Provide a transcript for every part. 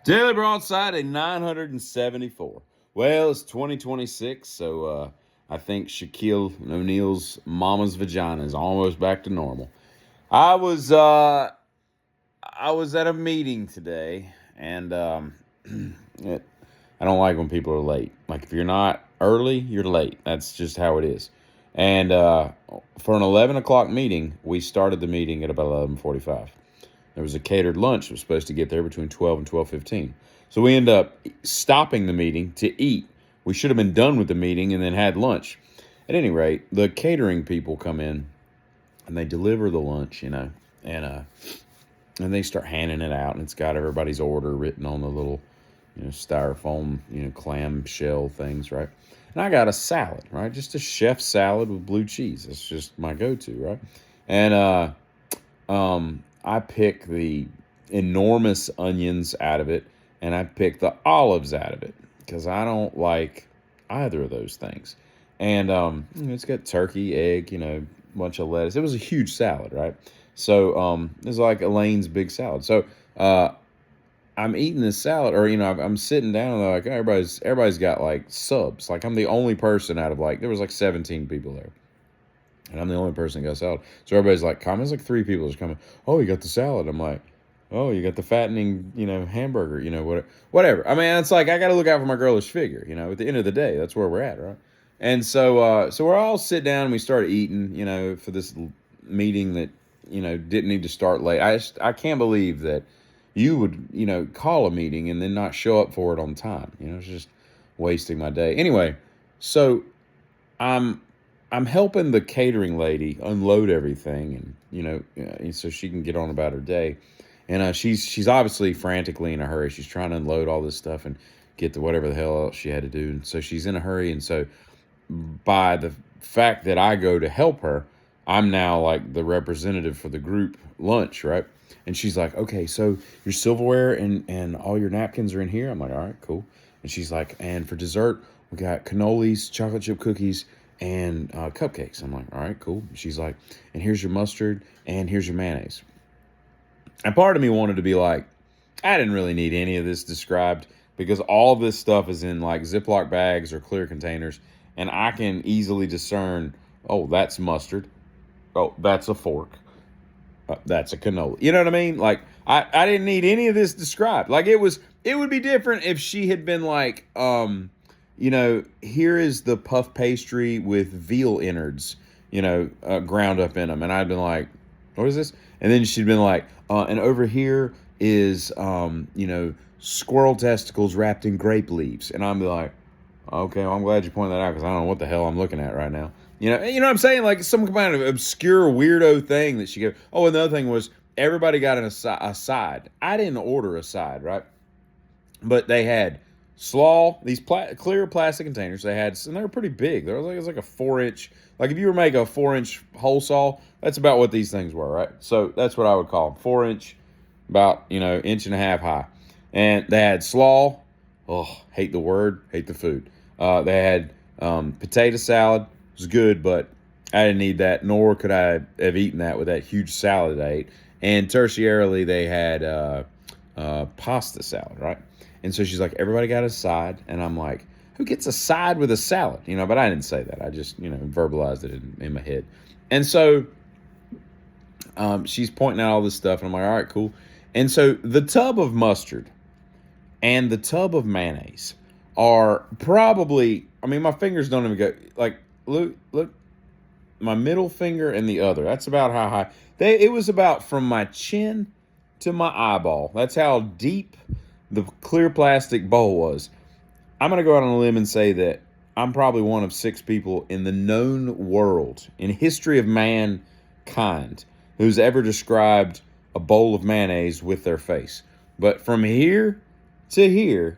Daily Broadside, a 974. Well, it's 2026, so I think Shaquille O'Neal's mama's vagina is almost back to normal. I was uh, I was at a meeting today, and I don't like when people are late. Like if you're not early, you're late. That's just how it is. And for an 11 o'clock meeting, we started the meeting at about 11:45. There was a catered lunch that was supposed to get there between 12 and 12:15. So we end up stopping the meeting to eat. We should have been done with the meeting and then had lunch. At any rate, the catering people come in and they deliver the lunch, and and they start handing it out, and it's got everybody's order written on the little, styrofoam, clam shell things, right? And I got a salad, right? Just a chef salad with blue cheese. That's just my go-to, right? And I pick the enormous onions out of it, and I pick the olives out of it because I don't like either of those things. And it's got turkey, egg, bunch of lettuce. It was a huge salad, right? So it was like Elaine's big salad. So I'm eating this salad, or I'm sitting down, and they're like, everybody's got like subs. Like I'm the only person out of there was like 17 people there. And I'm the only person that got salad. So everybody's like, comments like three people is coming. Oh, you got the salad. I'm like, oh, you got the fattening, hamburger, whatever. I mean, it's like, I got to look out for my girlish figure, at the end of the day, that's where we're at. Right. And so we're all sit down and we start eating, for this meeting that, didn't need to start late. I can't believe that you would, call a meeting and then not show up for it on time. It's just wasting my day. Anyway, so I'm I'm helping the catering lady unload everything, and so she can get on about her day. And she's obviously frantically in a hurry. She's trying to unload all this stuff and get to whatever the hell else she had to do. And so she's in a hurry. And so by the fact that I go to help her, I'm now like the representative for the group lunch, right? And she's like, okay, so your silverware and all your napkins are in here. I'm like, all right, cool. And she's like, and for dessert, we got cannolis, chocolate chip cookies, and cupcakes. I'm like, all right, cool. She's like, and here's your mustard, and here's your mayonnaise. And part of me wanted to be like, I didn't really need any of this described because all this stuff is in like Ziploc bags or clear containers, and I can easily discern, oh, that's mustard. Oh, that's a fork. That's a cannoli. You know what I mean? Like, I didn't need any of this described. Like, it would be different if she had been like, here is the puff pastry with veal innards, ground up in them. And I'd been like, what is this? And then she'd been like, and over here is, squirrel testicles wrapped in grape leaves. And I'm like, okay, well, I'm glad you pointed that out because I don't know what the hell I'm looking at right now. You know what I'm saying? Like some kind of obscure weirdo thing that she gave. Oh, and the other thing was everybody got a side. I didn't order a side, right? But they had slaw, these clear plastic containers. They had, and they were pretty big. It was like a 4-inch. Like if you were making a 4-inch whole saw, that's about what these things were, right? So that's what I would call them, 4-inch, about inch and a half high. And they had slaw. Oh, hate the word, hate the food. They had potato salad. It was good, but I didn't need that, nor could I have eaten that with that huge salad I ate. And tertiarily, they had pasta salad, right? And so she's like, everybody got a side. And I'm like, who gets a side with a salad? But I didn't say that. I just, verbalized it in my head. And so she's pointing out all this stuff. And I'm like, all right, cool. And so the tub of mustard and the tub of mayonnaise are probably, my fingers don't even go, like, look, my middle finger and the other. That's about how high. It was about from my chin to my eyeball. That's how deep the clear plastic bowl was. I'm going to go out on a limb and say that I'm probably one of 6 people in the known world, in history of mankind, who's ever described a bowl of mayonnaise with their face. But from here to here,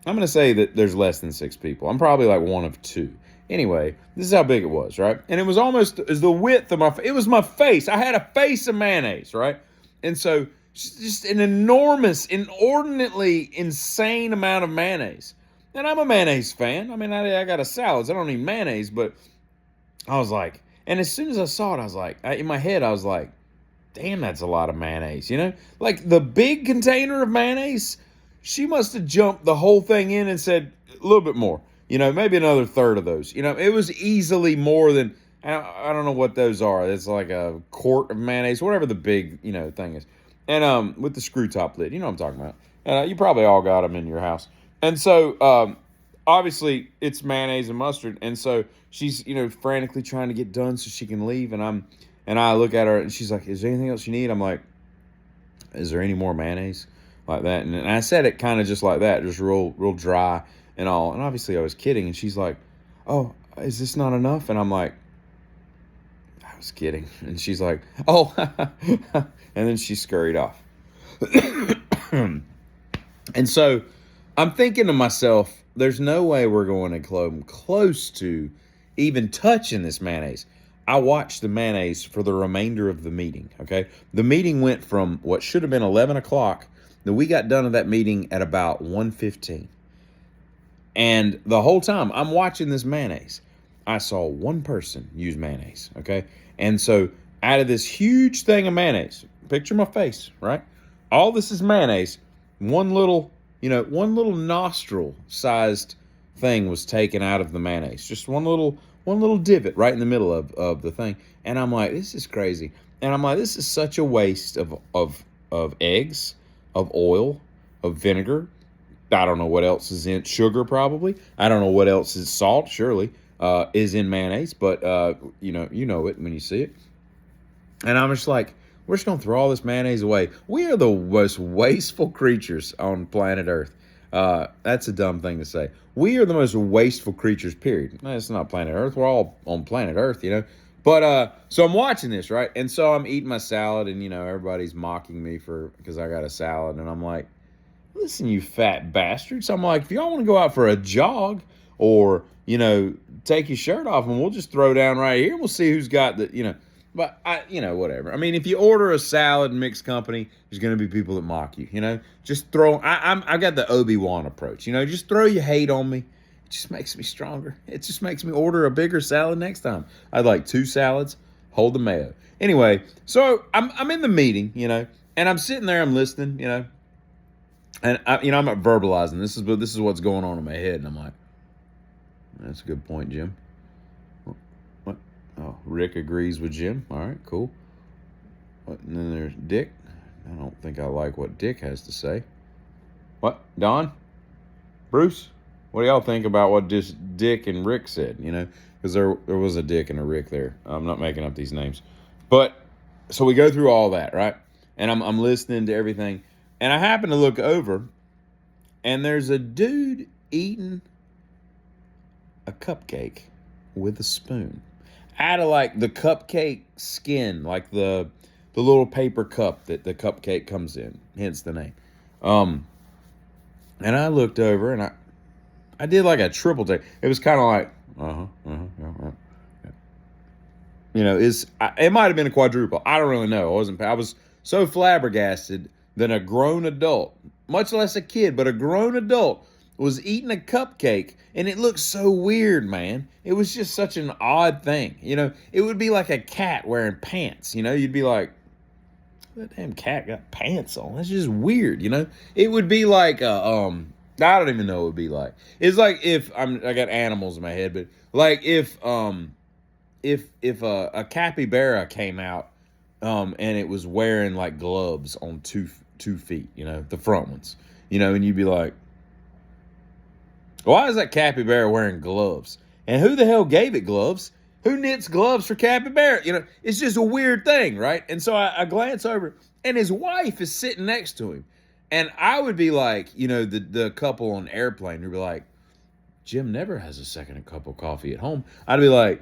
I'm going to say that there's less than 6 people. I'm probably like one of 2. Anyway, this is how big it was, right? And it was almost as the width of it was my face. I had a face of mayonnaise, right? And so just an enormous, inordinately insane amount of mayonnaise. And I'm a mayonnaise fan. I got a salad, so I don't need mayonnaise, but I was like, and as soon as I saw it, I was like, in my head, I was like, damn, that's a lot of mayonnaise, Like the big container of mayonnaise, she must have jumped the whole thing in and said a little bit more, maybe another third of those. It was easily more than, I don't know what those are. It's like a quart of mayonnaise, whatever the big, thing is. And with the screw top lid, you know what I'm talking about. And you probably all got them in your house. And so, obviously, it's mayonnaise and mustard. And so she's, frantically trying to get done so she can leave. And I look at her and she's like, "Is there anything else you need?" I'm like, "Is there any more mayonnaise?" Like that. And I said it kind of just like that, just real dry and all. And obviously I was kidding. And she's like, "Oh, is this not enough?" And I'm like, "I was kidding." And she's like, "Oh," and then she scurried off. And so I'm thinking to myself, there's no way we're going to come close to even touching this mayonnaise. I watched the mayonnaise for the remainder of the meeting, okay? The meeting went from what should have been 11 o'clock. Then we got done with that meeting at about 1:15. And the whole time I'm watching this mayonnaise, I saw one person use mayonnaise, okay? And so out of this huge thing of mayonnaise, picture my face, right? All this is mayonnaise. One little nostril sized thing was taken out of the mayonnaise. Just one little divot right in the middle of the thing. And I'm like, this is crazy. And I'm like, this is such a waste of eggs, of oil, of vinegar. I don't know what else is in sugar, probably. I don't know what else is salt, surely, is in mayonnaise, but you know it when you see it. And I'm just like, we're just gonna throw all this mayonnaise away. We are the most wasteful creatures on planet Earth. That's a dumb thing to say. We are the most wasteful creatures, period. It's not planet Earth. We're all on planet Earth, But so I'm watching this, right? And so I'm eating my salad, and everybody's mocking me because I got a salad, and I'm like, listen, you fat bastards. I'm like, if y'all want to go out for a jog or take your shirt off, and we'll just throw down right here, and we'll see who's got the. But whatever. I mean, if you order a salad and mixed company, there's going to be people that mock you. Just throw. I got the Obi-Wan approach. Just throw your hate on me. It just makes me stronger. It just makes me order a bigger salad next time. I'd like 2 salads, hold the mayo. Anyway, so I'm in the meeting, and I'm sitting there, I'm listening, and I'm not verbalizing. This is what's going on in my head, and I'm like, that's a good point, Jim. What? Oh, Rick agrees with Jim. All right, cool. And then there's Dick. I don't think I like what Dick has to say. What? Don? Bruce? What do y'all think about what Dick and Rick said? Because there was a Dick and a Rick there. I'm not making up these names. But, so we go through all that, right? And I'm listening to everything. And I happen to look over, and there's a dude eating a cupcake with a spoon. Out of like the cupcake skin, like the little paper cup that the cupcake comes in, hence the name. And I looked over and I did like a triple take. It was kind of like, it might have been a quadruple. I don't really know. I was so flabbergasted that a grown adult, much less a kid, but a grown adult was eating a cupcake, and it looked so weird, man. It was just such an odd thing. It would be like a cat wearing pants. You'd be like, that damn cat got pants on. That's just weird, It would be like I don't even know what it would be like. It's like if I got animals in my head, but like if a capybara came out and it was wearing like gloves on two feet, the front ones, and you'd be like, why is that capybara wearing gloves? And who the hell gave it gloves? Who knits gloves for capybara? It's just a weird thing, right? And so I glance over, and his wife is sitting next to him. And I would be like, the couple on the airplane would be like, Jim never has a second cup of coffee at home. I'd be like,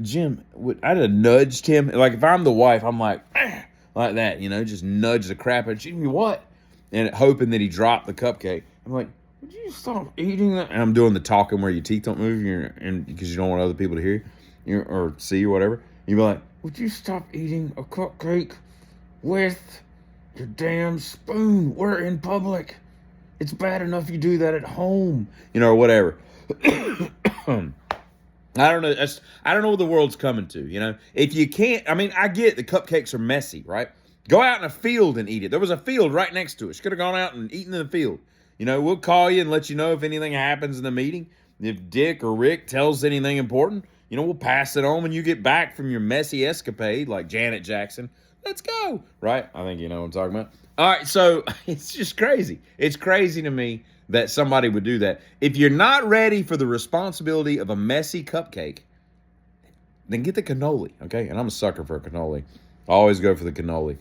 Jim, I'd have nudged him. Like, if I'm the wife, I'm like, like that, just nudge the crap out of Jimmy, what? And hoping that he dropped the cupcake. I'm like, would you stop eating that? And I'm doing the talking where your teeth don't move, and because you don't want other people to hear you or see you or whatever. You'd be like, would you stop eating a cupcake with your damn spoon? We're in public. It's bad enough you do that at home, or whatever. I don't know. I don't know what the world's coming to, If you can't, I mean, I get the cupcakes are messy, right? Go out in a field and eat it. There was a field right next to us. Could have gone out and eaten in the field. We'll call you and let you know if anything happens in the meeting. If Dick or Rick tells anything important, we'll pass it on when you get back from your messy escapade like Janet Jackson. Let's go. Right? I think you know what I'm talking about. All right, so it's just crazy. It's crazy to me that somebody would do that. If you're not ready for the responsibility of a messy cupcake, then get the cannoli, okay? And I'm a sucker for a cannoli. I always go for the cannoli.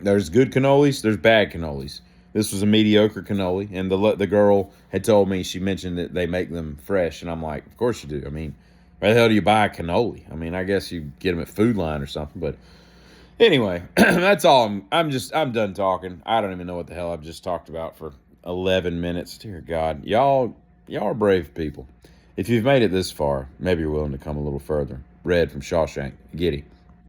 There's good cannolis, there's bad cannolis. This was a mediocre cannoli, and the girl had told me, she mentioned that they make them fresh, and I'm like, of course you do. I mean, where the hell do you buy a cannoli? I mean, I guess you get them at Food Line or something, but anyway, that's all. I'm done talking. I don't even know what the hell I've just talked about for 11 minutes. Dear God, y'all are brave people. If you've made it this far, maybe you're willing to come a little further. Red from Shawshank. Giddy.